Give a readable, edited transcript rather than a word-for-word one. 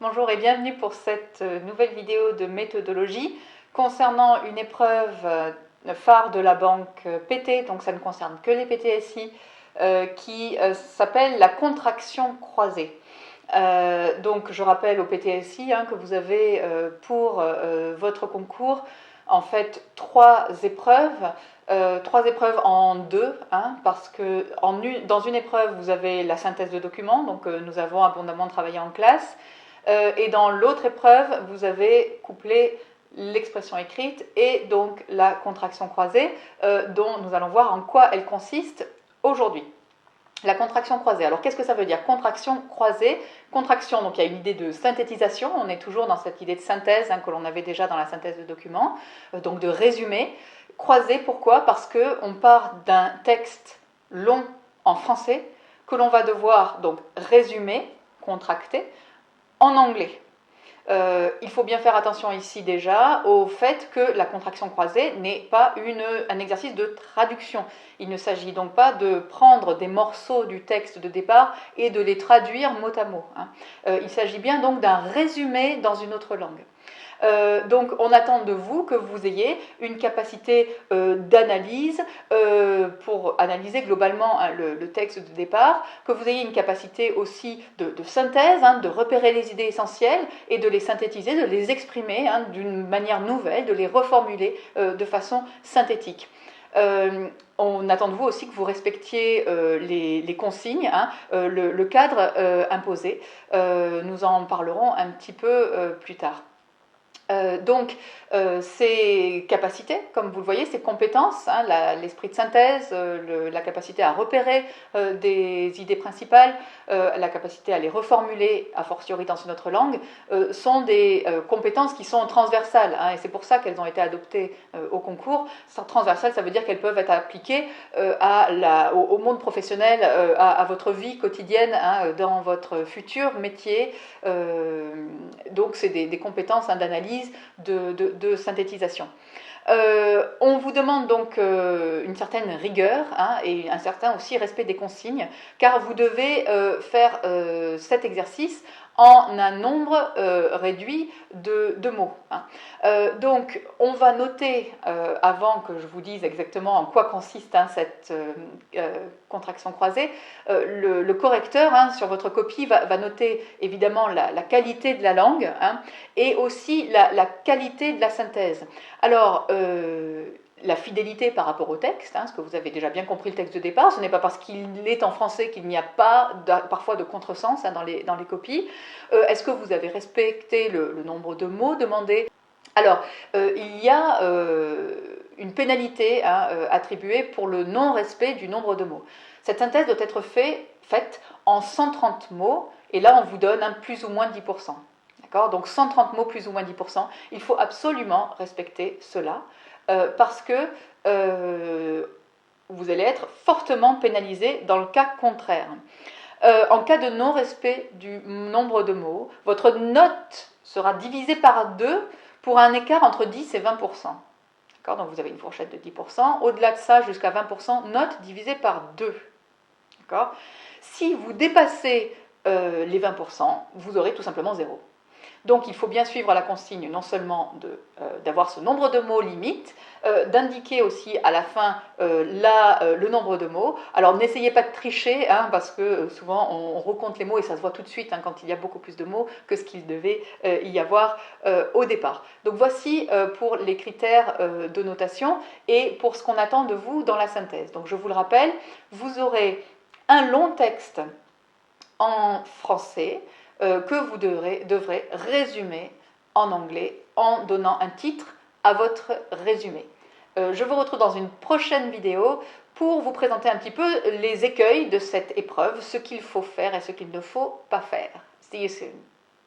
Bonjour et bienvenue pour cette nouvelle vidéo de méthodologie concernant une épreuve phare de la banque PT, donc ça ne concerne que les PTSI, qui s'appelle la contraction croisée. Donc je rappelle aux PTSI que vous avez pour votre concours en fait trois épreuves en deux, parce que dans une épreuve vous avez la synthèse de documents, donc nous avons abondamment travaillé en classe, et dans l'autre épreuve vous avez couplé l'expression écrite et donc la contraction croisée, dont nous allons voir en quoi elle consiste aujourd'hui. La contraction croisée. Alors qu'est-ce que ça veut dire? Contraction croisée. Contraction, donc il y a une idée de synthétisation, on est toujours dans cette idée de synthèse que l'on avait déjà dans la synthèse de documents, donc de résumé. Croisée, pourquoi? Parce qu'on part d'un texte long en français que l'on va devoir donc résumer, contracter, en anglais. Il faut bien faire attention ici déjà au fait que la contraction croisée n'est pas un exercice de traduction. Il ne s'agit donc pas de prendre des morceaux du texte de départ et de les traduire mot à mot. Il s'agit bien donc d'un résumé dans une autre langue. Donc on attend de vous que vous ayez une capacité d'analyse pour analyser globalement le texte de départ, que vous ayez une capacité aussi de synthèse, de repérer les idées essentielles et de les synthétiser, de les exprimer d'une manière nouvelle, de les reformuler de façon synthétique. On attend de vous aussi que vous respectiez les consignes, le cadre imposé. Nous en parlerons un petit peu plus tard. Donc, ces capacités, comme vous le voyez, ces compétences, l'esprit de synthèse, la capacité à repérer des idées principales, la capacité à les reformuler a fortiori dans une autre langue, sont des compétences qui sont transversales, et c'est pour ça qu'elles ont été adoptées au concours. Transversales, ça veut dire qu'elles peuvent être appliquées au monde professionnel, à votre vie quotidienne, dans votre futur métier. Donc, c'est des compétences d'analyse, de synthétisation. On vous demande donc une certaine rigueur et un certain aussi respect des consignes, car vous devez faire cet exercice en un nombre réduit de mots. Donc on va noter, avant que je vous dise exactement en quoi consiste cette contraction croisée, le correcteur sur votre copie va noter évidemment la qualité de la langue et aussi la qualité de la synthèse. Alors, la fidélité par rapport au texte, parce que vous avez déjà bien compris le texte de départ, ce n'est pas parce qu'il est en français qu'il n'y a pas parfois de contresens dans les copies. Est-ce que vous avez respecté le nombre de mots demandés? Alors, il y a une pénalité attribuée pour le non-respect du nombre de mots. Cette synthèse doit être faite en 130 mots, et là on vous donne plus ou moins 10%. Donc 130 mots plus ou moins 10%, il faut absolument respecter cela parce que vous allez être fortement pénalisé dans le cas contraire. En cas de non-respect du nombre de mots, votre note sera divisée par 2 pour un écart entre 10 et 20%. Donc vous avez une fourchette de 10%, au-delà de ça jusqu'à 20%, note divisée par 2. Si vous dépassez les 20%, vous aurez tout simplement 0. Donc il faut bien suivre la consigne, non seulement d'avoir ce nombre de mots limite, d'indiquer aussi à la fin le nombre de mots. Alors n'essayez pas de tricher, parce que souvent on recompte les mots et ça se voit tout de suite quand il y a beaucoup plus de mots que ce qu'il devait y avoir au départ. Donc voici pour les critères de notation et pour ce qu'on attend de vous dans la synthèse. Donc je vous le rappelle, vous aurez un long texte en français, que vous devrez résumer en anglais en donnant un titre à votre résumé. Je vous retrouve dans une prochaine vidéo pour vous présenter un petit peu les écueils de cette épreuve, ce qu'il faut faire et ce qu'il ne faut pas faire. See you soon.